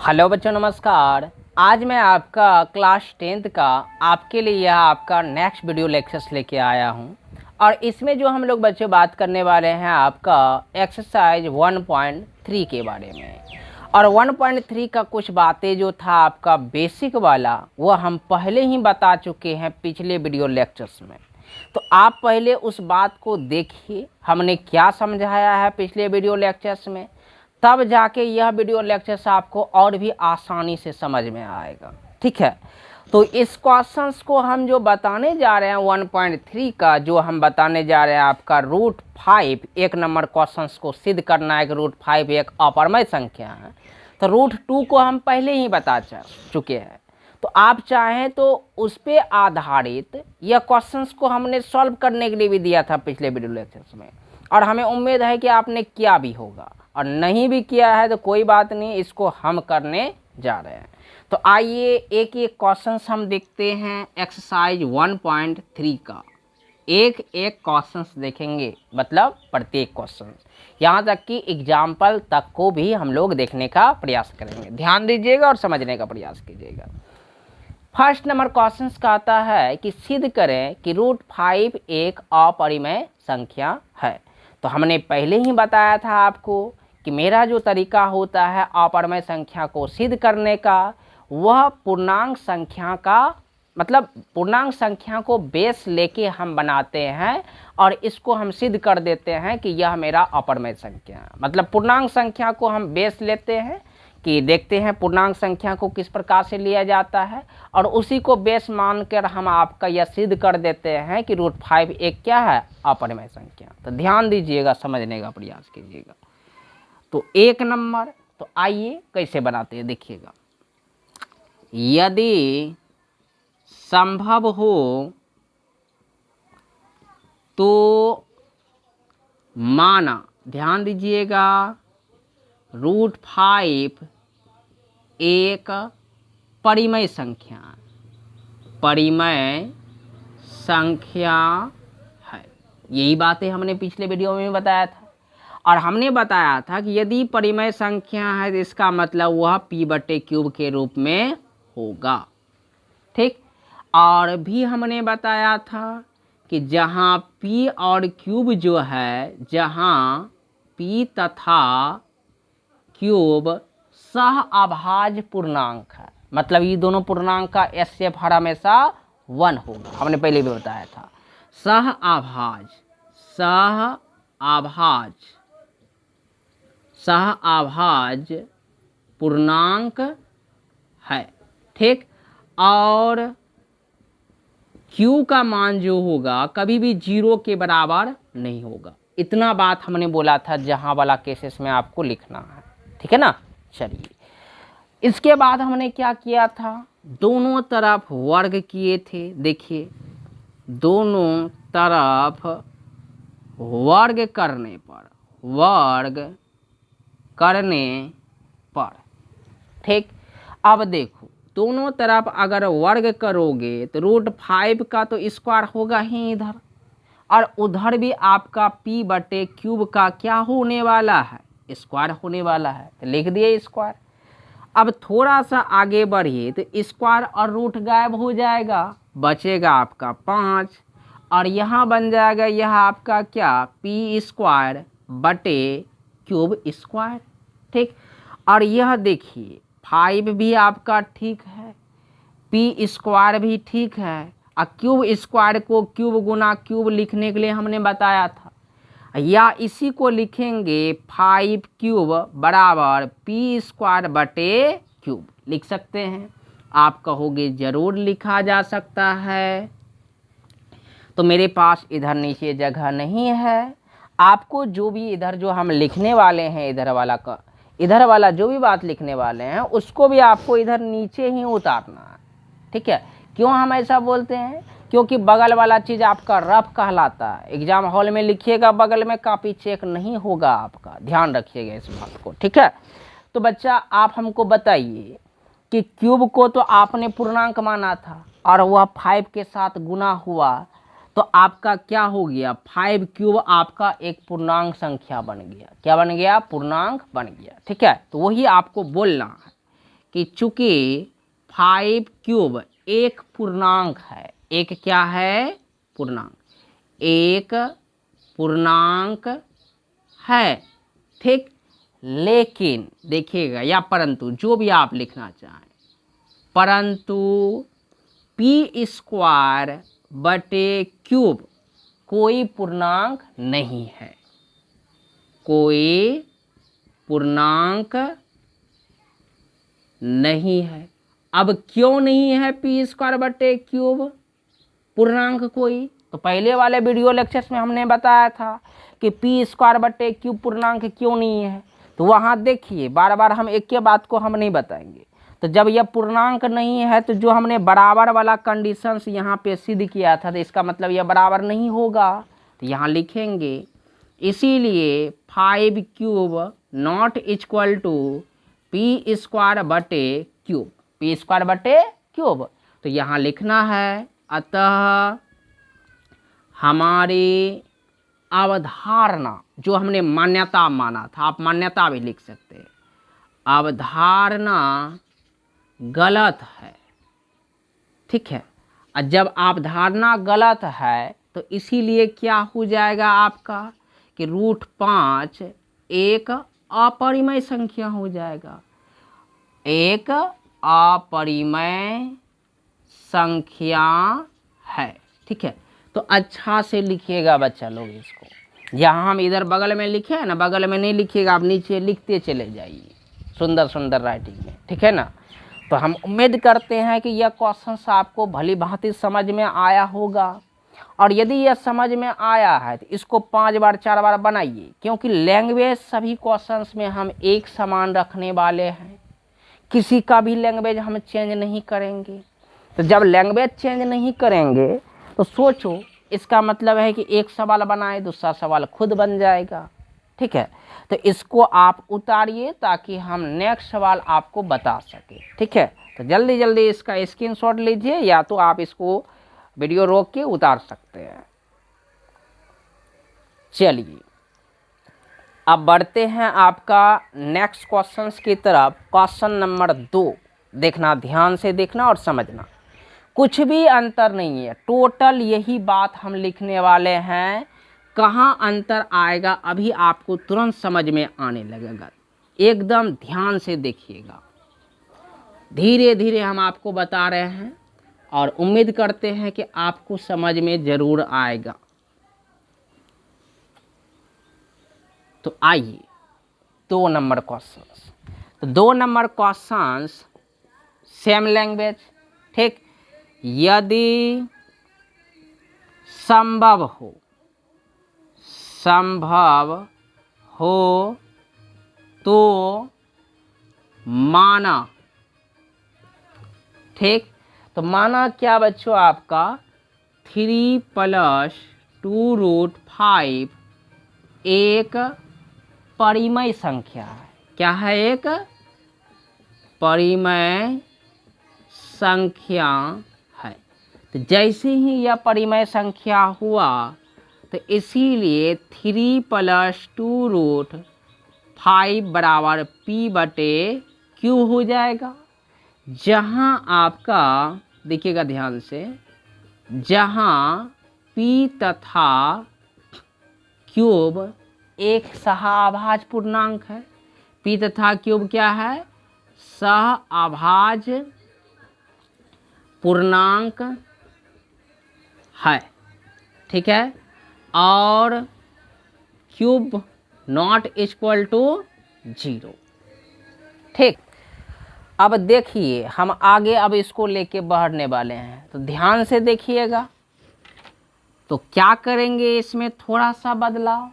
Hello बच्चों, नमस्कार। आज मैं आपका क्लास 10th का आपके लिए यह आपका नेक्स्ट वीडियो लेक्चर्स लेके आया हूं। और इसमें जो हम लोग बच्चों बात करने वाले हैं आपका एक्सरसाइज 1.3 के बारे में। और 1.3 का कुछ बातें जो था आपका बेसिक वाला वो हम पहले ही बता चुके हैं पिछले वीडियो लेक्चर्स में। तो आप पहले उस बात को देखिए हमने क्या समझाया है पिछले वीडियो लेक्चर्स में, तब जाके यह वीडियो लेक्चर्स आपको और भी आसानी से समझ में आएगा। ठीक है, तो इस क्वेश्चंस को हम जो बताने जा रहे हैं 1.3 का जो हम बताने जा रहे हैं आपका √5 एक नंबर क्वेश्चंस को सिद्ध करना है कि √5 एक अपरमय संख्या है। तो √2 को हम पहले ही बता चुके हैं। तो आप चाहें तो उस पे आधारित यह क्वेश्चंस को हमने सॉल्व करने के लिए भी दिया था पिछले वीडियो लेक्चर्स में, और हमें उम्मीद है कि आपने किया भी होगा, और नहीं भी किया है तो कोई बात नहीं, इसको हम करने जा रहे हैं। तो आइए एक एक क्वेश्चंस हम देखते हैं एक्सरसाइज 1.3 का। एक एक क्वेश्चंस देखेंगे, मतलब प्रत्येक क्वेश्चन, यहाँ तक कि एग्जाम्पल तक को भी हम लोग देखने का प्रयास करेंगे। ध्यान दीजिएगा और समझने का प्रयास कीजिएगा। फर्स्ट नंबर क्वेश्चन कहता है कि सिद्ध करें कि √5 एक अपरिमेय संख्या है। तो हमने पहले ही बताया था आपको कि मेरा जो तरीका होता है अपरिमेय संख्या को सिद्ध करने का, वह पूर्णांक संख्या का मतलब पूर्णांक संख्या को बेस लेके हम बनाते हैं और इसको हम सिद्ध कर देते हैं कि यह मेरा अपरिमेय संख्या है। मतलब पूर्णांक संख्या को हम बेस लेते हैं कि देखते हैं पूर्णांक संख्या को किस प्रकार से लिया जाता है, और उसी को बेस मानकर हम आपका यह सिद्ध कर देते हैं कि √5 एक क्या है, अपरिमेय संख्या। तो ध्यान दीजिएगा, समझने का प्रयास कीजिएगा। तो एक नंबर, तो आइए कैसे बनाते हैं देखिएगा। यदि संभव हो तो माना, ध्यान दीजिएगा, √5 एक परिमेय संख्या है। यही बातें हमने पिछले वीडियो में बताया था, और हमने बताया था कि यदि परिमेय संख्या है तो इसका मतलब वह p/3 के रूप में होगा। ठीक, और भी हमने बताया था कि जहाँ p और क्यूब जो है, जहाँ p तथा क्यूब सह अभाज्य पूर्णांक है, मतलब ये दोनों पूर्णांक का एचसीएफ हर हमेशा 1 होगा। हमने पहले भी बताया था सह अभाज्य पूर्णांक है। ठीक, और Q का मान जो होगा कभी भी 0 के बराबर नहीं होगा। इतना बात हमने बोला था जहां वाला केसेस में आपको लिखना है। ठीक है ना। चलिए, इसके बाद हमने क्या किया था, दोनों तरफ वर्ग किए थे। देखिए, दोनों तरफ वर्ग करने पर ठीक, अब देखो दोनों तरफ अगर वर्ग करोगे तो √5 का तो स्क्वायर होगा ही इधर, और उधर भी आपका p/3 का क्या होने वाला है, स्क्वायर होने वाला है। तो लिख दिए स्क्वायर। अब थोड़ा सा आगे बढ़िए तो स्क्वायर और रूट गायब हो जाएगा, बचेगा आपका 5, और यहाँ बन जाएगा यह आपका क्या, p²/3 ठीक। और यह देखिए 5 भी आपका ठीक है, p² भी ठीक है, और क्यूब स्क्वायर को क्यूब गुना क्यूब लिखने के लिए हमने बताया था, या इसी को लिखेंगे 5³ बराबर p²/3 लिख सकते हैं। आप कहोगे जरूर लिखा जा सकता है, तो मेरे पास इधर नीचे जगह नहीं है। आपको जो भी इधर जो हम लिखने वाले हैं, इधर वाला जो भी बात लिखने वाले हैं उसको भी आपको इधर नीचे ही उतारना है। ठीक है, क्यों हम ऐसा बोलते हैं, क्योंकि बगल वाला चीज़ आपका रफ कहलाता है। एग्जाम हॉल में लिखिएगा, बगल में कॉपी चेक नहीं होगा आपका, ध्यान रखिएगा इस बात को। ठीक है, तो बच्चा आप हमको बताइए कि क्यूब को तो आपने पूर्णांक माना था और वह 5 के साथ गुना हुआ, तो आपका क्या हो गया, 5³ आपका एक पूर्णांक संख्या बन गया। क्या बन गया, पूर्णांक बन गया। ठीक है, तो वही आपको बोलना है कि चूंकि 5 क्यूब एक पूर्णांक है, एक क्या है, पूर्णांक, एक पूर्णांक है, ठीक। लेकिन देखिएगा, या परंतु, जो भी आप लिखना चाहें, परंतु पी स्क्वायर बटे क्यूब कोई पूर्णांक नहीं है, कोई पूर्णांक नहीं है। अब क्यों नहीं है पी स्क्वायर बटे क्यूब पूर्णांक कोई? तो पहले वाले वीडियो लेक्चर्स में हमने बताया था कि पी स्क्वायर बटे क्यूब पूर्णांक क्यों नहीं है। तो वहाँ देखिए, बार बार हम एक ही बात को हम नहीं बताएंगे। तो जब यह पूर्णांक नहीं है तो जो हमने बराबर वाला कंडीशंस यहाँ पे सिद्ध किया था, तो इसका मतलब यह बराबर नहीं होगा, तो यहाँ लिखेंगे। इसीलिए 5 cube not equal to P square बटे क्यूब, पी स्क्वायर बटे क्यूब, तो यहाँ लिखना है। अतः हमारी अवधारणा, जो हमने मान्यता माना था, आप मान्यता भी लिख सकते हैं, अवधारणा गलत है, ठीक है। और जब अवधारणा गलत है तो इसीलिए क्या हो जाएगा आपका कि √5 एक अपरिमेय संख्या हो जाएगा, एक अपरिमेय संख्या है, ठीक है। तो अच्छा से लिखिएगा बच्चा लोग इसको। यहाँ हम इधर बगल में लिखे हैं ना, बगल में नहीं लिखिएगा, आप नीचे लिखते चले जाइए सुंदर सुंदर राइटिंग में, ठीक है ना। तो हम उम्मीद करते हैं कि यह क्वेश्चन आपको भली भांति समझ में आया होगा। और यदि यह समझ में आया है तो इसको 5 बार 4 बार बनाइए, क्योंकि लैंग्वेज सभी क्वेश्चंस में हम एक समान रखने वाले हैं, किसी का भी लैंग्वेज हम चेंज नहीं करेंगे। तो जब लैंग्वेज चेंज नहीं करेंगे तो सोचो, इसका मतलब है कि एक सवाल बनाए दूसरा सवाल खुद बन जाएगा, ठीक है। तो इसको आप उतारिए ताकि हम नेक्स्ट सवाल आपको बता सके, ठीक है। तो जल्दी जल्दी इसका स्क्रीनशॉट लीजिए, या तो आप इसको वीडियो रोक के उतार सकते हैं। चलिए अब बढ़ते हैं आपका नेक्स्ट क्वेश्चन की तरफ। क्वेश्चन नंबर 2 देखना, ध्यान से देखना और समझना, कुछ भी अंतर नहीं है, टोटल यही बात हम लिखने वाले हैं। कहाँ अंतर आएगा अभी आपको तुरंत समझ में आने लगेगा, एकदम ध्यान से देखिएगा। धीरे धीरे हम आपको बता रहे हैं और उम्मीद करते हैं कि आपको समझ में ज़रूर आएगा। तो आइए 2 नंबर क्वेश्चंस। तो 2 नंबर क्वेश्चंस सेम लैंग्वेज, ठीक। यदि संभव हो तो माना, ठीक। तो माना क्या बच्चों आपका 3 + 2√5 एक परिमेय संख्या है। क्या है? एक परिमेय संख्या है। तो जैसे ही यह परिमेय संख्या हुआ तो इसीलिए 3 + 2√5 बराबर p/q हो जाएगा। जहाँ आपका देखिएगा ध्यान से, जहाँ p तथा क्यूब एक सहाभाज्य पूर्णांक है, p तथा क्यूब क्या है? सहाभाज्य पूर्णांक है, ठीक है। और क्यूब नॉट इक्वल टू 0, ठीक। अब देखिए हम आगे अब इसको लेके बढ़ने वाले हैं, तो ध्यान से देखिएगा। तो क्या करेंगे, इसमें थोड़ा सा बदलाव।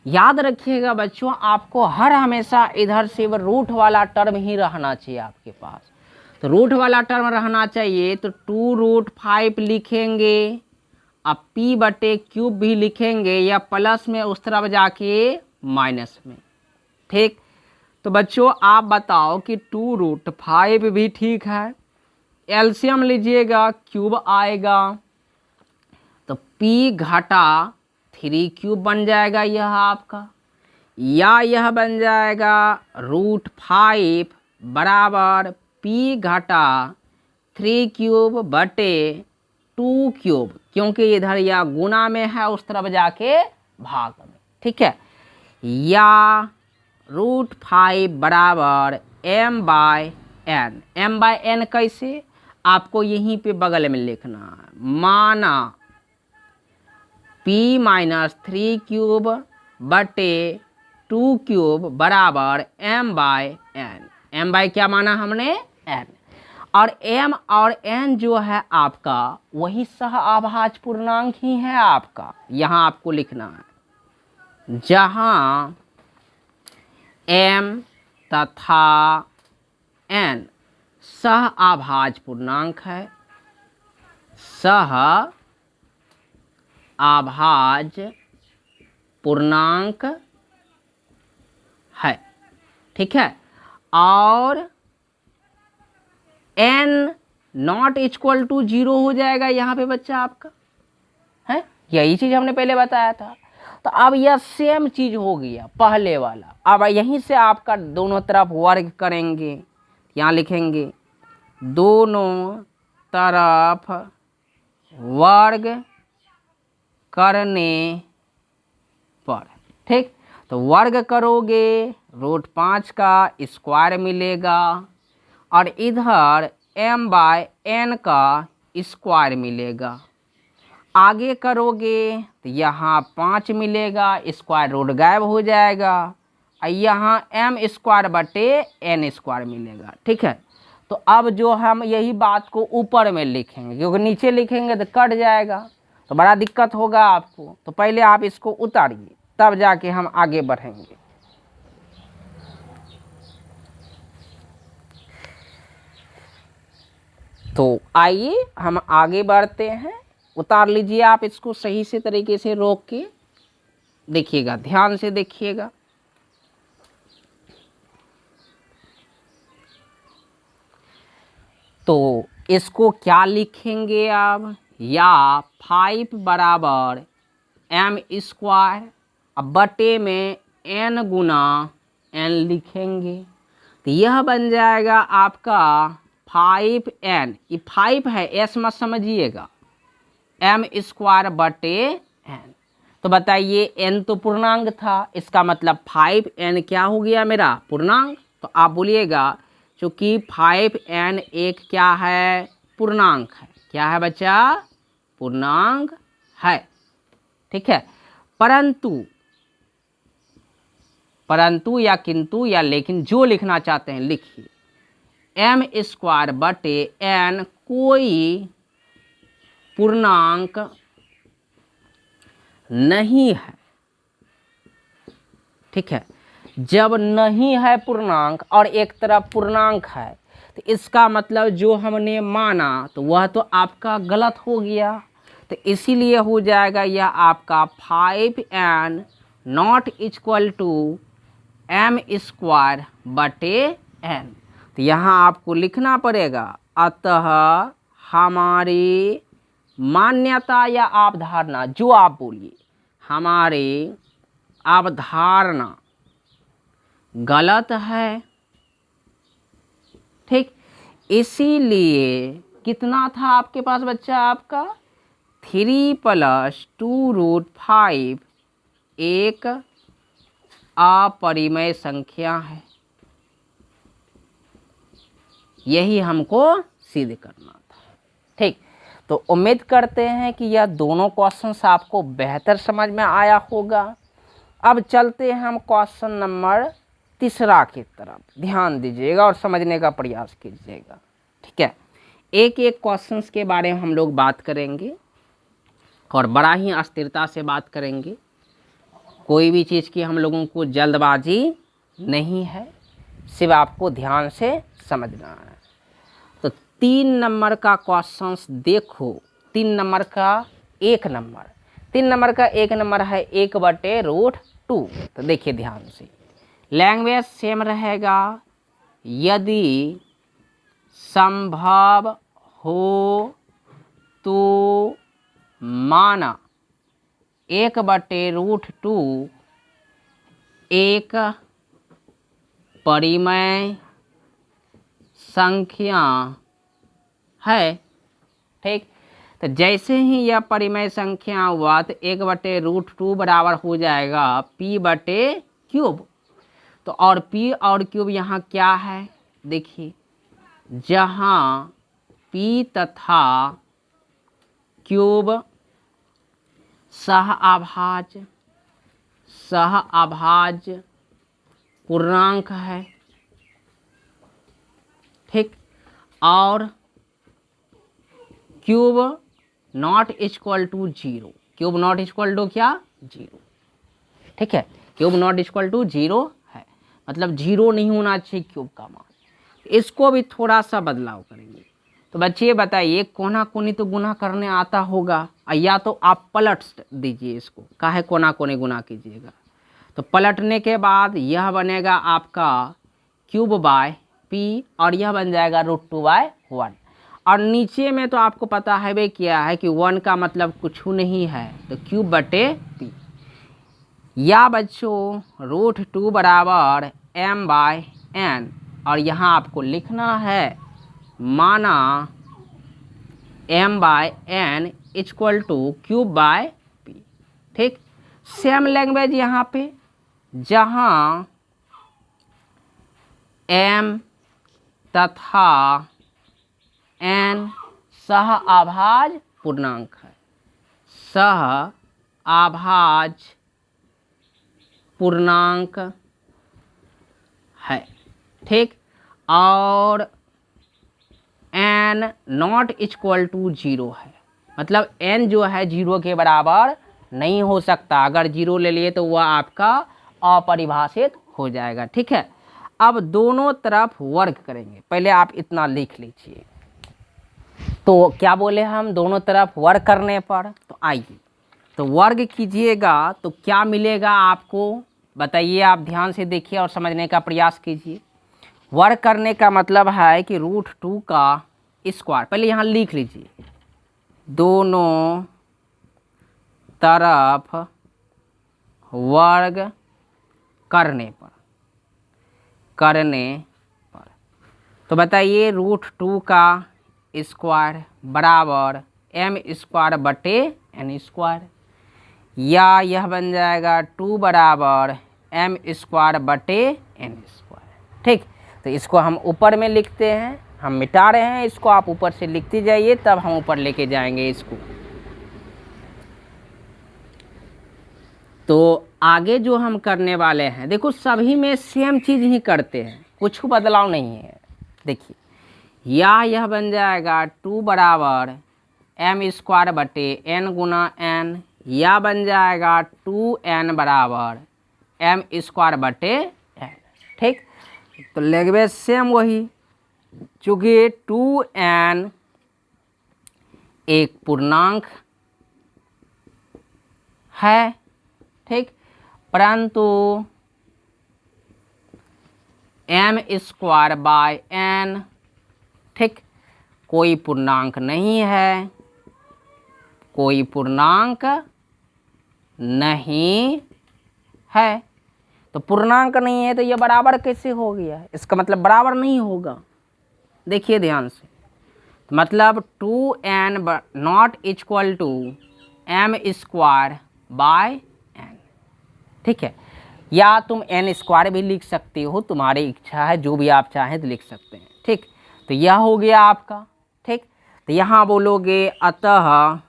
याद रखिएगा बच्चों, आपको हर हमेशा इधर से रूट वाला टर्म ही रहना चाहिए आपके पास। तो रूट वाला टर्म रहना चाहिए, तो 2√5 लिखेंगे, अब p/q भी लिखेंगे, या प्लस में उस तरफ जाके माइनस में, ठीक। तो बच्चों आप बताओ कि 2√5 भी ठीक है, एलसीएम लीजिएगा क्यूब आएगा, तो p घटा 3 बन जाएगा यह आपका, या यह बन जाएगा √5 बराबर p घटा 3 क्यूब बटे 2 क्यूब, क्योंकि इधर या गुना में है उस तरफ जाके भाग में, ठीक है। या √5 बराबर m/n। m/n कैसे, आपको यहीं पे बगल में लिखना है। माना p-3 क्यूब बटे 2 क्यूब बराबर m/n। m बाई क्या माना हमने, n। और m और n जो है आपका वही सह अभाज्य पूर्णांक ही है आपका, यहाँ आपको लिखना है। जहाँ m तथा n सह अभाज्य पूर्णांक है, सह अभाज्य पूर्णांक है, ठीक है। और n नॉट इक्वल टू 0 हो जाएगा यहाँ पे बच्चा आपका, है यही चीज हमने पहले बताया था। तो अब यह सेम चीज हो गया पहले वाला। अब यहीं से आपका दोनों तरफ वर्ग करेंगे, यहाँ लिखेंगे दोनों तरफ वर्ग करने पर, ठीक। तो वर्ग करोगे √5 का स्क्वायर मिलेगा और इधर m/n का स्क्वायर मिलेगा। आगे करोगे तो यहाँ 5 मिलेगा, स्क्वायर रूट गायब हो जाएगा और यहाँ m² बटे n² मिलेगा, ठीक है। तो अब जो हम यही बात को ऊपर में लिखेंगे, क्योंकि नीचे लिखेंगे तो कट जाएगा तो बड़ा दिक्कत होगा आपको। तो पहले आप इसको उतारिए तब जाके हम आगे बढ़ेंगे। तो आइए हम आगे बढ़ते हैं। उतार लीजिए आप इसको सही से तरीके से रोक के, देखिएगा ध्यान से देखिएगा। तो इसको क्या लिखेंगे आप, या 5 बराबर m² अब बटे में n गुना n लिखेंगे। तो यह बन जाएगा आपका 5n, ये 5 है s मत समझिएगा, m² बटे n। तो बताइए n तो पूर्णांक था, इसका मतलब 5n क्या हो गया मेरा, पूर्णांक। तो आप बोलिएगा चूंकि 5n एक क्या है, पूर्णांक है। क्या है बच्चा, पूर्णांक है, ठीक है। परंतु या किंतु या लेकिन जो लिखना चाहते हैं लिखिए, m² बटे n कोई पूर्णांक नहीं है, ठीक है। जब नहीं है पूर्णांक और एक तरफ पूर्णांक है तो इसका मतलब जो हमने माना तो वह तो आपका गलत हो गया। तो इसीलिए हो जाएगा यह आपका 5n not equal to m² बटे n। तो यहाँ आपको लिखना पड़ेगा, अतः हमारी मान्यता या अवधारणा, जो आप बोलिए, हमारी अवधारणा गलत है, ठीक। इसीलिए कितना था आपके पास बच्चा, आपका 3 + 2√5 एक अपरिमेय संख्या है। यही हमको सिद्ध करना था, ठीक। तो उम्मीद करते हैं कि यह दोनों क्वेश्चंस आपको बेहतर समझ में आया होगा। अब चलते हैं हम क्वेश्चन नंबर 3 की तरफ, ध्यान दीजिएगा और समझने का प्रयास कीजिएगा, ठीक है। एक एक क्वेश्चंस के बारे में हम लोग बात करेंगे और बड़ा ही अस्थिरता से बात करेंगे। कोई भी चीज़ की हम लोगों को जल्दबाजी नहीं है, सिर्फ आपको ध्यान से समझना है। तो 3 नंबर का क्वेश्चंस देखो, 3 नंबर का 1 नंबर, 3 नंबर का 1 नंबर है 1/√2। तो देखिए ध्यान से, लैंग्वेज सेम रहेगा। यदि संभव हो तो माना 1/√2 एक परिमेय संख्या है। ठीक, तो जैसे ही यह परिमेय संख्या हुआ तो 1/√2 बराबर हो जाएगा p/क्यूब। तो और p और क्यूब यहाँ क्या है, देखिए जहाँ p तथा क्यूब सहअभाज्य पूर्णांक है। ठीक, और cube not equal to 0, cube not equal to क्या, 0। ठीक है, क्यूब नॉट इक्वल टू 0 है, मतलब 0 नहीं होना चाहिए क्यूब का मान। इसको भी थोड़ा सा बदलाव करेंगे। तो बच्चे ये बताइए, कोना कोनी तो गुना करने आता होगा, या तो आप पलट दीजिए इसको, काहे कोना कोनी गुना कीजिएगा। तो पलटने के बाद यह बनेगा आपका क्यूब बाय p और यह बन जाएगा √2/1। और नीचे में तो आपको पता है वे क्या है कि 1 का मतलब कुछ नहीं है, तो क्यूब/p। या बच्चों √2 बराबर m/n, और यहाँ आपको लिखना है माना m/n इक्वल टू क्यूब/p। ठीक, सेम लैंग्वेज यहाँ पे, जहाँ m तथा n सहअभाज्य पूर्णांक है, सहअभाज्य पूर्णांक है। ठीक, और n नॉट इक्वल टू 0 है, मतलब n जो है 0 के बराबर नहीं हो सकता। अगर 0 ले लिए तो वह आपका अपरिभाषित हो जाएगा। ठीक है, अब दोनों तरफ वर्ग करेंगे। पहले आप इतना लिख लीजिए। तो क्या बोले हम, दोनों तरफ वर्ग करने पर, तो आइए तो वर्ग कीजिएगा तो क्या मिलेगा आपको, बताइए। आप ध्यान से देखिए और समझने का प्रयास कीजिए। वर्ग करने का मतलब है कि √2 का स्क्वायर, पहले यहाँ लिख लीजिए, दोनों तरफ वर्ग करने पर तो बताइए √2 का स्क्वायर बराबर m²/n², या यह बन जाएगा 2 बराबर m²/n²। ठीक, तो इसको हम ऊपर में लिखते हैं, हम मिटा रहे हैं इसको, आप ऊपर से लिखते जाइए, तब हम ऊपर लेके जाएंगे इसको। तो आगे जो हम करने वाले हैं, देखो सभी में सेम चीज़ ही करते हैं, कुछ बदलाव नहीं है। देखिए, या यह बन जाएगा 2 बराबर m² गुना n, या बन जाएगा 2n बराबर m²/n। ठीक, तो लैंग्वेज सेम वही, चूँकि 2n एक पूर्णांक है। ठीक, परंतु m²/n, ठीक, कोई पूर्णांक नहीं है, कोई पूर्णांक नहीं है। तो पूर्णांक नहीं है तो यह बराबर कैसे हो गया, इसका मतलब बराबर नहीं होगा। देखिए ध्यान से, मतलब 2n not equal to m²/n। ठीक है, या तुम n² भी लिख सकते हो, तुम्हारी इच्छा है, जो भी आप चाहें तो लिख सकते हैं। ठीक, तो यह हो गया आपका। ठीक, तो यहाँ बोलोगे अतः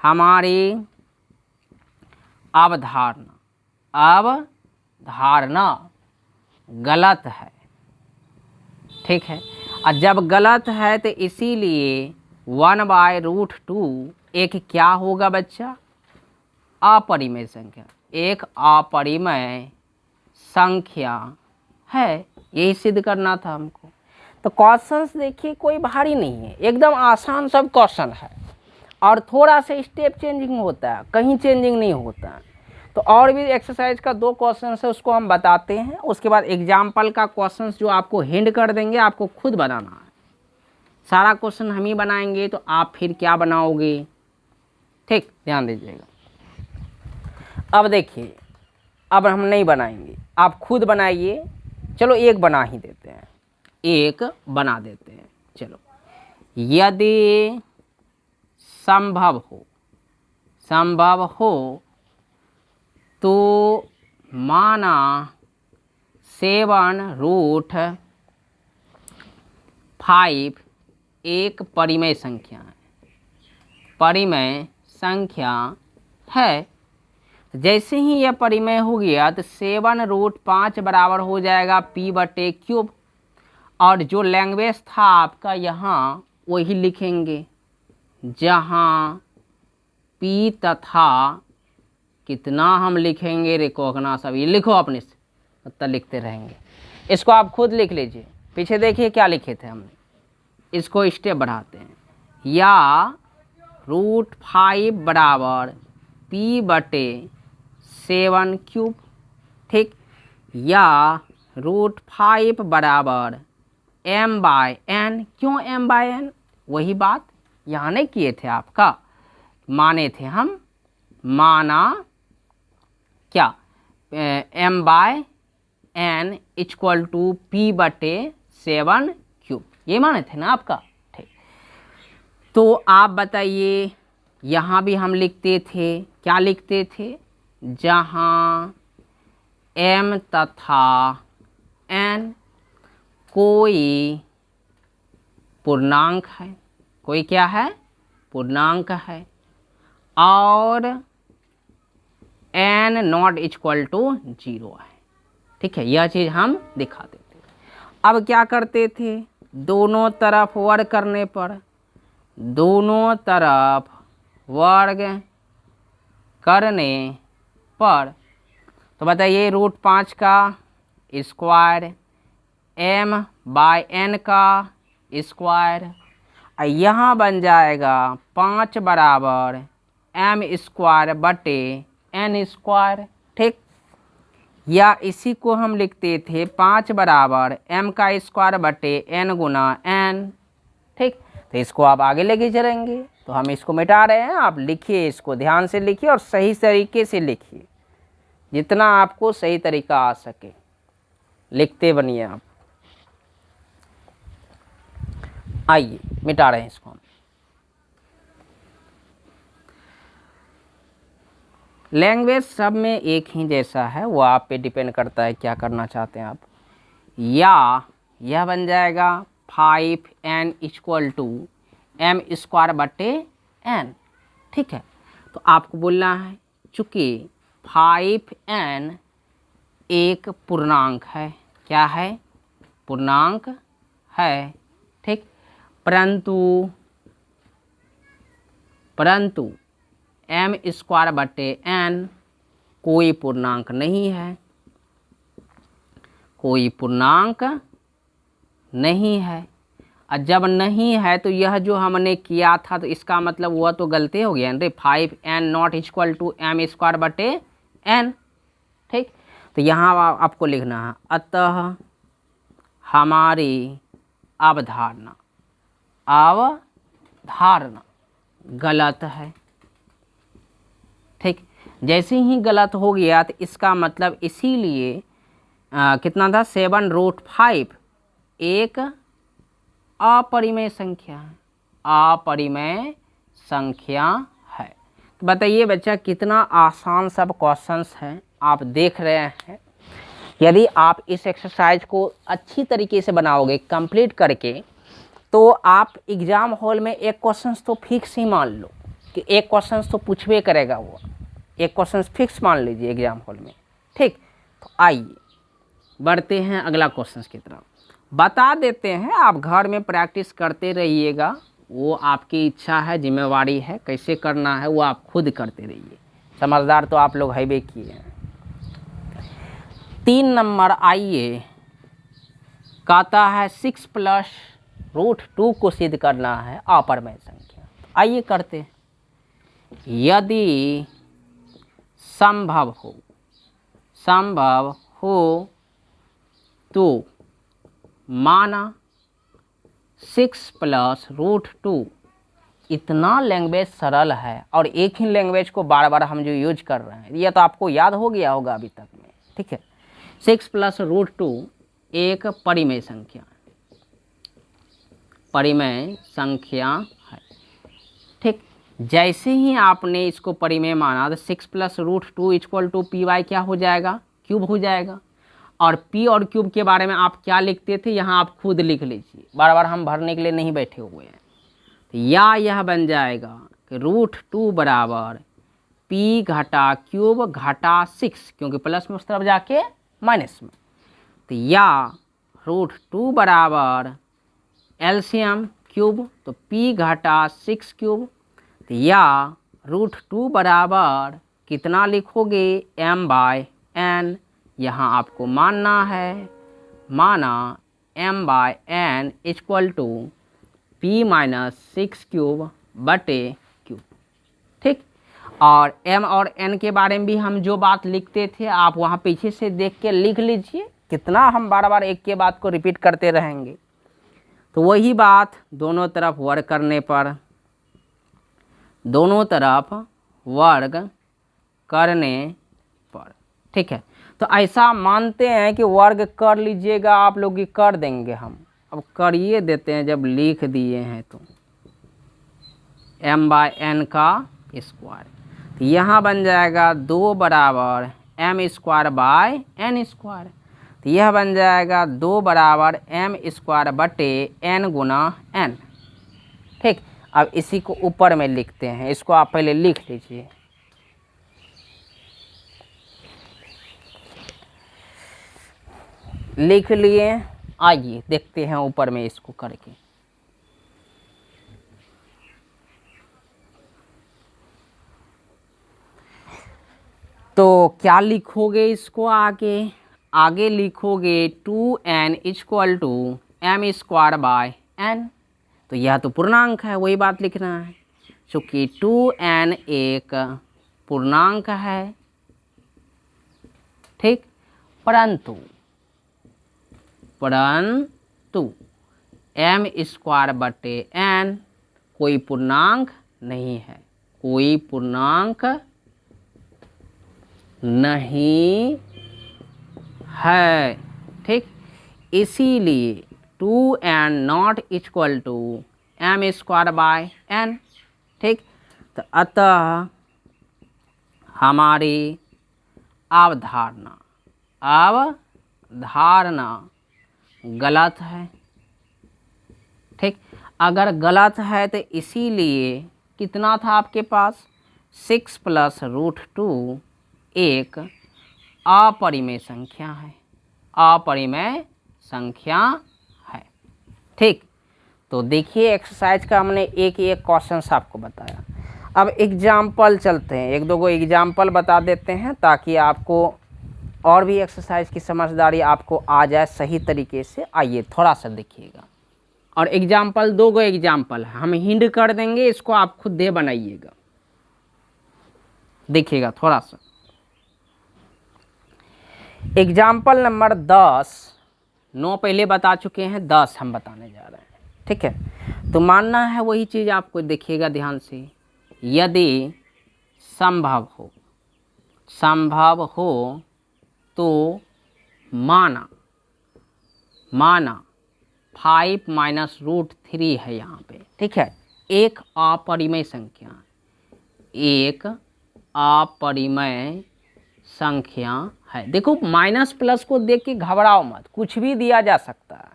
हमारी अवधारणा गलत है। ठीक है, और जब गलत है तो इसीलिए 1/√2 एक क्या होगा बच्चा, अपरिमेय संख्या, एक अपरिमेय संख्या है। यही सिद्ध करना था हमको। तो क्वेश्चंस देखिए कोई भारी नहीं है, एकदम आसान सब क्वेश्चन है, और थोड़ा सा स्टेप चेंजिंग होता है, कहीं चेंजिंग नहीं होता है। तो और भी एक्सरसाइज का 2 क्वेश्चन है, उसको हम बताते हैं। उसके बाद एग्जाम्पल का क्वेश्चन जो आपको हिंट कर देंगे, आपको खुद बनाना है। सारा क्वेश्चन हम ही बनाएंगे, तो आप फिर क्या बनाओगे। ठीक, ध्यान दीजिएगा। अब देखिए, अब हम नहीं बनाएंगे, आप खुद बनाइए। चलो एक बना ही देते हैं, 1 बना देते हैं। चलो, यदि संभव हो तो माना 7√5 एक परिमेय संख्या है। जैसे ही यह परिमेय हो गया तो 7√5 बराबर हो जाएगा p/3, और जो लैंग्वेज था आपका यहाँ वही लिखेंगे, जहाँ p तथा कितना हम लिखेंगे रिकॉग्नाइज, सब ये लिखो अपने से, तब लिखते रहेंगे। इसको आप खुद लिख लीजिए, पीछे देखिए क्या लिखे थे हमने। इसको स्टेप बढ़ाते हैं, या √5 बराबर p/7³ ठीक, या √5 बराबर m/n। क्यों m/n? वही बात यहाँ नहीं किए थे, आपका माने थे हम, माना क्या m/n = p/7³, ये माने थे ना आपका। ठीक, तो आप बताइए, यहाँ भी हम लिखते थे, क्या लिखते थे, जहाँ m तथा n कोई पूर्णांक है, कोई क्या है, पूर्णांक है, और n ≠ = 0 है। ठीक है, यह चीज़ हम दिखा देते। अब क्या करते थे, दोनों तरफ वर्ग करने पर, दोनों तरफ वर्ग करने पर, तो बताइए √5 का स्क्वायर, m/n का स्क्वायर, यहाँ बन जाएगा 5 बराबर m²/n²। ठीक, या इसी को हम लिखते थे 5 बराबर m²/n×n। ठीक, तो इसको आप आगे लेके चलेंगे, तो हम इसको मिटा रहे हैं, आप लिखिए, इसको ध्यान से लिखिए और सही तरीके से लिखिए, जितना आपको सही तरीका आ सके लिखते बनिए आप। आइए मिटा रहे हैं इसको हम। लैंग्वेज सब में एक ही जैसा है, वो आप पे डिपेंड करता है क्या करना चाहते हैं आप। या यह बन जाएगा 5n = m²/n। ठीक है, तो आपको बोलना है, चूँकि 5n एक पूर्णांक है, क्या है, पूर्णांक है। ठीक, परंतु m²/n कोई पूर्णांक नहीं है, कोई पूर्णांक नहीं है। और जब नहीं है तो यह जो हमने किया था, तो इसका मतलब वह तो गलती हो गया ना, 5n ≠ m²/n। ठीक, तो यहाँ आपको लिखना है, अतः हमारी अवधारणा गलत है। ठीक, जैसे ही गलत हो गया तो इसका मतलब, इसीलिए कितना था, 7√5 एक अपरिमेय संख्या है, अपरिमेय संख्या है। तो बताइए बच्चा, कितना आसान सब क्वेश्चंस हैं, आप देख रहे हैं। यदि आप इस एक्सरसाइज को अच्छी तरीके से बनाओगे कंप्लीट करके, तो आप एग्ज़ाम हॉल में एक क्वेश्चंस तो फिक्स ही मान लो कि एक क्वेश्चंस तो पूछबे करेगा, वो एक क्वेश्चंस फिक्स मान लीजिए एग्ज़ाम हॉल में। ठीक, तो आइए बढ़ते हैं अगला क्वेश्चंस की तरफ। बता देते हैं, आप घर में प्रैक्टिस करते रहिएगा, वो आपकी इच्छा है, जिम्मेवारी है, कैसे करना है वो आप खुद करते रहिए, समझदार तो आप लोग है भी किए हैं। 3 नंबर आइए, कहता है 6 + √2 को सिद्ध करना है अपरिमेय संख्या। आइए करते हैं। यदि संभव हो तो माना 6 + √2, इतना लैंग्वेज सरल है, और एक ही लैंग्वेज को बार बार हम जो यूज कर रहे हैं, यह तो आपको याद हो गया होगा अभी तक में। ठीक है, 6 + √2 एक परिमेय संख्या है। परिमेय संख्या है। ठीक, जैसे ही आपने इसको परिमेय माना तो 6 + √2 = py क्या हो जाएगा, क्यूब हो जाएगा। और p और क्यूब के बारे में आप क्या लिखते थे, यहाँ आप खुद लिख लीजिए, बार बार हम भरने के लिए नहीं बैठे हुए हैं। तो या यह बन जाएगा कि √2 बराबर p घटा क्यूब घटा 6, क्योंकि प्लस में उस तरफ जाके माइनस में। तो या √2 बराबर एलसीएम क्यूब, तो p घटा 6 क्यूब। तो या √2 बराबर कितना लिखोगे, m/n। यहाँ आपको मानना है, माना m/n = p - 6 क्यूब बटे क्यूब। ठीक, और m और n के बारे में भी हम जो बात लिखते थे आप वहाँ पीछे से देख के लिख लीजिए, कितना हम बार बार एक के बात को रिपीट करते रहेंगे। तो वही बात दोनों तरफ वर्ग करने पर, दोनों तरफ वर्ग करने पर। ठीक है, तो ऐसा मानते हैं कि वर्ग कर लीजिएगा आप लोग, कर देंगे हम। अब करिए देते हैं, जब लिख दिए हैं तो m/n का स्क्वायर। तो यहाँ बन जाएगा 2 बराबर m²/n²। तो यह बन जाएगा 2 बराबर m² बटे n गुना n। ठीक, अब इसी को ऊपर में लिखते हैं, इसको आप पहले लिख लीजिए। लिख लिए, आइए देखते हैं ऊपर में इसको करके। तो क्या लिखोगे इसको, आगे लिखोगे 2n = m²/n। तो यह तो पूर्णांक है, वही बात लिखना है, चूँकि 2n एक पूर्णांक है। ठीक, परंतु m² बटे n कोई पूर्णांक नहीं है, कोई पूर्णांक नहीं है। ठीक, इसीलिए 2n not = m²/n। ठीक, तो अतः हमारी अवधारणा गलत है। ठीक, अगर गलत है तो इसीलिए कितना था आपके पास, 6 + √2 एक अपरिमेय संख्या है, अपरिमेय संख्या है। ठीक, तो देखिए एक्सरसाइज का हमने एक क्वेश्चन आपको बताया। अब एग्जाम्पल चलते हैं, एक दो गो एग्जाम्पल बता देते हैं ताकि आपको और भी एक्सरसाइज की समझदारी आपको आ जाए सही तरीके से। आइए थोड़ा सा देखिएगा, और एग्जाम्पल 2 गो एग्जाम्पल हम हिंट कर देंगे, इसको आप खुद दे बनाइएगा। देखिएगा थोड़ा सा, एग्जाम्पल नंबर 10, 9 पहले बता चुके हैं, 10 हम बताने जा रहे हैं। ठीक है, तो मानना है वही चीज़ आपको, देखिएगा ध्यान से। यदि संभव हो तो माना 5 - √3 है यहाँ पे। ठीक है, एक अपरिमेय संख्या, एक अपरिमेय संख्या है। देखो माइनस प्लस को देख के घबराओ मत, कुछ भी दिया जा सकता है।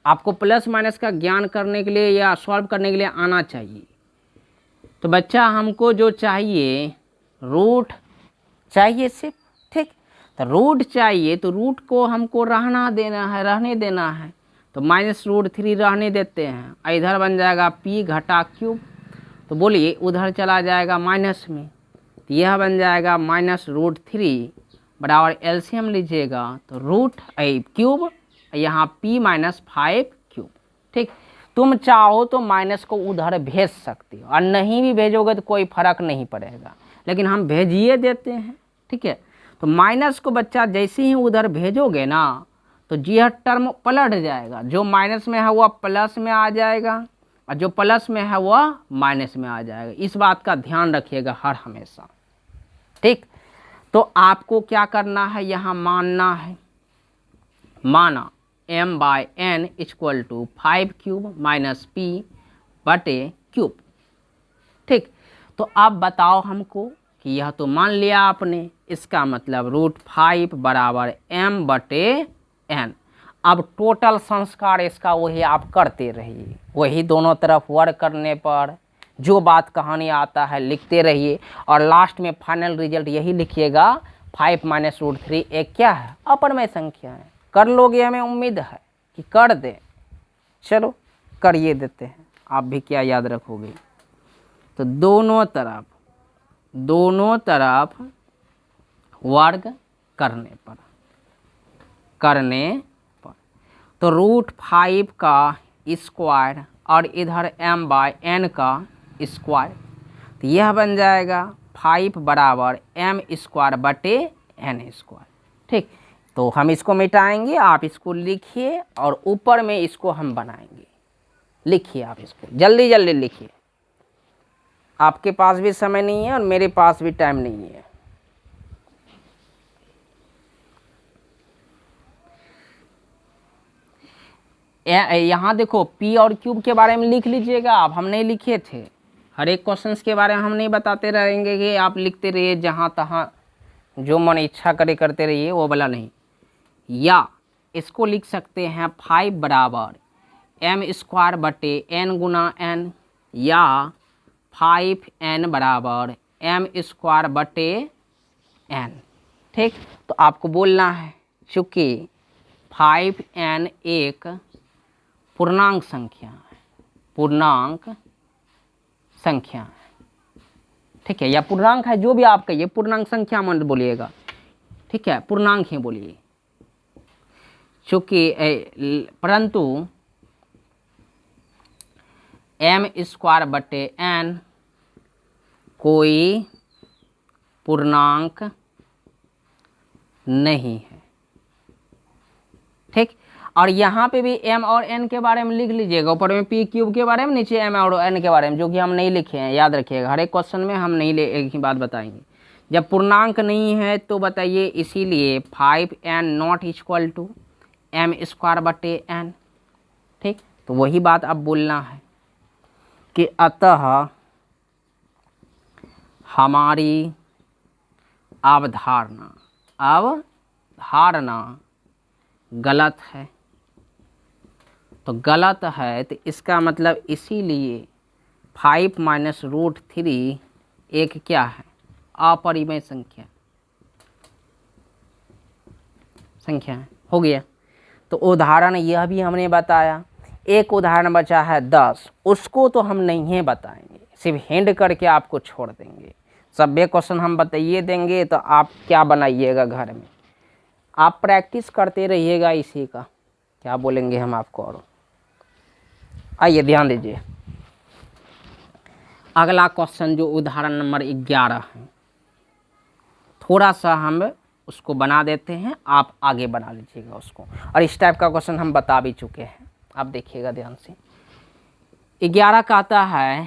आपको प्लस माइनस का ज्ञान करने के लिए या सॉल्व करने के लिए आना चाहिए। तो बच्चा हमको जो चाहिए, रूट चाहिए सिर्फ। ठीक, तो रूट चाहिए, तो रूट को हमको रहने देना है। तो -√3 रहने देते हैं, इधर बन जाएगा p घटा क्यूब। तो बोलिए उधर चला जाएगा माइनस में, तो यह बन जाएगा -√3 बराबर एलसीएम लीजिएगा तो रूट क्यूब, यहाँ p - 5 क्यूब। ठीक, तुम चाहो तो माइनस को उधर भेज सकते हो, और नहीं भी भेजोगे तो कोई फर्क नहीं पड़ेगा, लेकिन हम भेजिए देते हैं। ठीक है, तो माइनस को बच्चा जैसे ही उधर भेजोगे ना, तो यह टर्म पलट जाएगा, जो माइनस में है वह प्लस में आ जाएगा, और जो प्लस में है वह माइनस में आ जाएगा। इस बात का ध्यान रखिएगा हर हमेशा। ठीक, तो आपको क्या करना है, यहाँ मानना है, माना m by n equal to 5 cube minus p बटे क्यूब। ठीक, तो अब बताओ हमको कि यह तो मान लिया आपने, इसका मतलब √5 बराबर m बटे n। अब टोटल संस्कार इसका वही आप करते रहिए, वही दोनों तरफ वर्क करने पर जो बात कहानी आता है लिखते रहिए, और लास्ट में फाइनल रिजल्ट यही लिखिएगा 5 माइनस √3 एक क्या है, अपरमय संख्या है। कर लोगे, हमें उम्मीद है कि कर दे। चलो करिए देते हैं, आप भी क्या याद रखोगे। तो दोनों तरफ वर्ग करने पर तो √5 का स्क्वायर और इधर m बाय n का स्क्वायर, तो यह बन जाएगा 5 बराबर m स्क्वायर बटे n स्क्वायर। ठीक, तो हम इसको मिटाएंगे, आप इसको लिखिए और ऊपर में इसको हम बनाएंगे। लिखिए आप इसको, जल्दी जल्दी लिखिए, आपके पास भी समय नहीं है और मेरे पास भी टाइम नहीं है। यहाँ देखो p और क्यूब के बारे में लिख लीजिएगा आप, हम नहीं लिखे थे। हर एक क्वेश्चंस के बारे में हम नहीं बताते रहेंगे कि आप लिखते रहिए जहाँ तहाँ जो मन इच्छा करे करते रहिए, वो वाला नहीं। या इसको लिख सकते हैं 5 बराबर m स्क्वायर बटे n गुना n, या 5n बराबर m स्क्वायर बटे n। ठीक, तो आपको बोलना है चूँकि 5n एक पूर्णांक संख्या है, ठीक है, या पूर्णांक है, जो भी आप कहिए, पूर्णांक संख्या मत बोलिएगा, ठीक है, पूर्णांक ही बोलिए। चूँकि परंतु m स्क्वायर बटे n कोई पूर्णांक नहीं है। ठीक, और यहाँ पे भी m और n के बारे में लिख लीजिएगा, ऊपर में p क्यूब के बारे में, नीचे m और n के बारे में, जो कि हम नहीं लिखे हैं, याद रखिएगा। हर एक क्वेश्चन में हम नहीं एक ही बात बताएंगे। जब पूर्णांक नहीं है तो बताइए, इसीलिए 5n not equal to m square बटे n। ठीक, तो वही बात अब बोलना है कि अतः हमारी अवधारणा गलत है। तो गलत है तो इसका मतलब इसीलिए 5 माइनस √3 एक क्या है, अपरिमेय संख्या है। हो गया। तो उदाहरण यह भी हमने बताया। एक उदाहरण बचा है 10, उसको तो हम नहीं बताएंगे, सिर्फ हिंट करके आपको छोड़ देंगे। सभी क्वेश्चन हम बताइए देंगे, तो आप क्या बनाइएगा घर में, आप प्रैक्टिस करते रहिएगा इसी का। क्या बोलेंगे हम आपको। और आइए ध्यान दीजिए, अगला क्वेश्चन जो उदाहरण नंबर 11 है, थोड़ा सा हम उसको बना देते हैं, आप आगे बना लीजिएगा उसको। और इस टाइप का क्वेश्चन हम बता भी चुके हैं, आप देखिएगा ध्यान से। 11 कहता है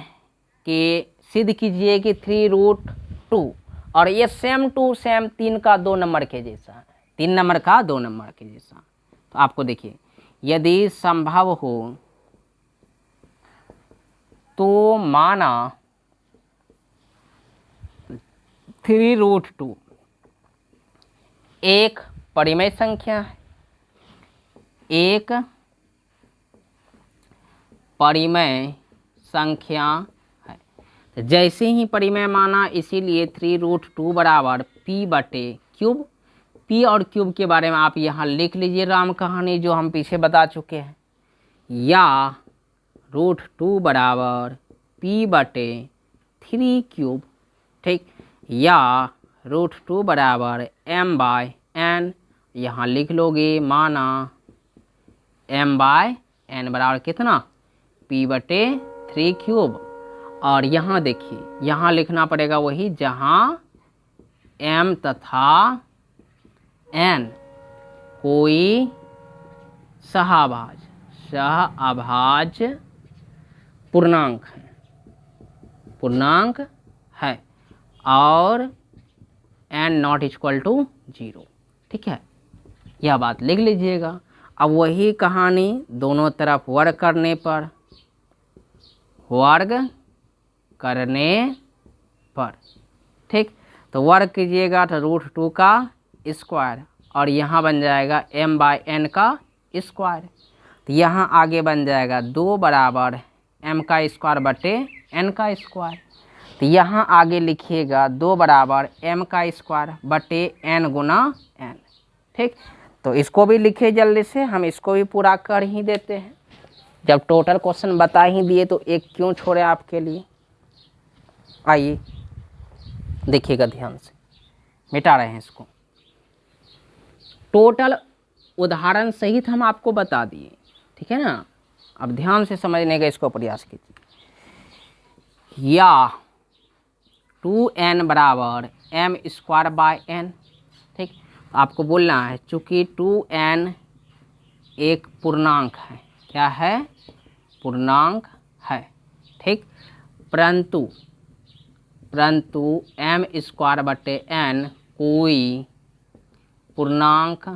कि सिद्ध कीजिए कि 3√2, और ये सेम टू सेम 3 का 2 नंबर के जैसा है, 3 नंबर का 2 नंबर के जैसा। तो आपको देखिए, यदि संभव हो तो माना 3√2 एक परिमेय संख्या है, एक परिमेय संख्या है। तो जैसे ही परिमेय माना, इसीलिए 3√2 बराबर p बटे क्यूब। p और क्यूब के बारे में आप यहाँ लिख लीजिए राम कहानी, जो हम पीछे बता चुके हैं। या √2 बराबर p बटे 3 क्यूब। ठीक, या √2 बराबर m बाय n, यहाँ लिख लोगे, माना m बाय n बराबर कितना, p बटे 3 क्यूब। और यहाँ देखिए, यहाँ लिखना पड़ेगा वही, जहाँ m तथा n कोई सहअभाज्य पूर्णांक है और n नॉट इक्वल टू 0। ठीक है, यह बात लिख लीजिएगा। अब वही कहानी दोनों तरफ वर्ग करने पर, वर्ग करने पर, ठीक। तो वर्ग कीजिएगा तो √2 का स्क्वायर और यहाँ बन जाएगा m/n का स्क्वायर। तो यहाँ आगे बन जाएगा 2 बराबर m का स्क्वायर बटे n का स्क्वायर। तो यहाँ आगे लिखिएगा 2 बराबर m का स्क्वायर बटे n गुना n, ठीक। तो इसको भी लिखे जल्दी से, हम इसको भी पूरा कर ही देते हैं। जब टोटल क्वेश्चन बता ही दिए तो एक क्यों छोड़े आपके लिए। आइए देखिएगा ध्यान से, मिटा रहे हैं इसको। टोटल उदाहरण सहित हम आपको बता दिए, ठीक है ना। अब ध्यान से समझने का इसको प्रयास कीजिए। या 2n बराबर m²/n, ठीक। आपको बोलना है चूँकि 2n एक पूर्णांक है, क्या है, पूर्णांक है, ठीक। परंतु m²/n कोई पूर्णांक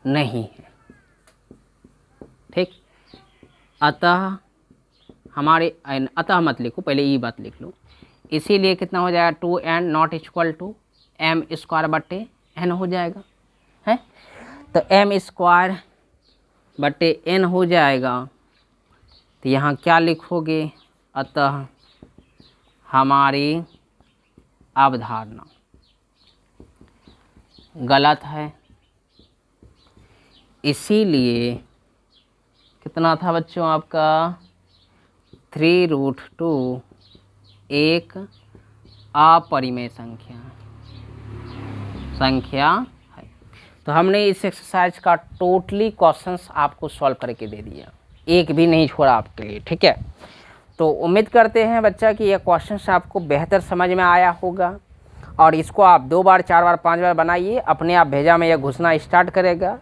नहीं है, ठीक। अतः अतः मत लिखो, पहले ये बात लिख लो। इसीलिए कितना हो जाएगा 2n not equal to m²/n हो जाएगा, है। तो m²/n हो जाएगा। तो यहाँ क्या लिखोगे, अतः हमारी अवधारणा गलत है। इसीलिए कितना था बच्चों आपका 3√2 एक अपरिमेय संख्या है। तो हमने इस एक्सरसाइज का टोटली क्वेश्चंस आपको सॉल्व करके दे दिया, एक भी नहीं छोड़ा आपके लिए, ठीक है। तो उम्मीद करते हैं बच्चा कि यह क्वेश्चंस आपको बेहतर समझ में आया होगा और इसको आप 2 बार 4 बार 5 बार बनाइए, अपने आप भेजा में यह घुसना स्टार्ट करेगा।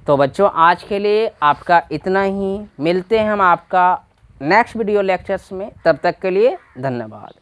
तो बच्चों आज के लिए आपका इतना ही, मिलते हैं हम आपका नेक्स्ट वीडियो लेक्चर्स में, तब तक के लिए धन्यवाद।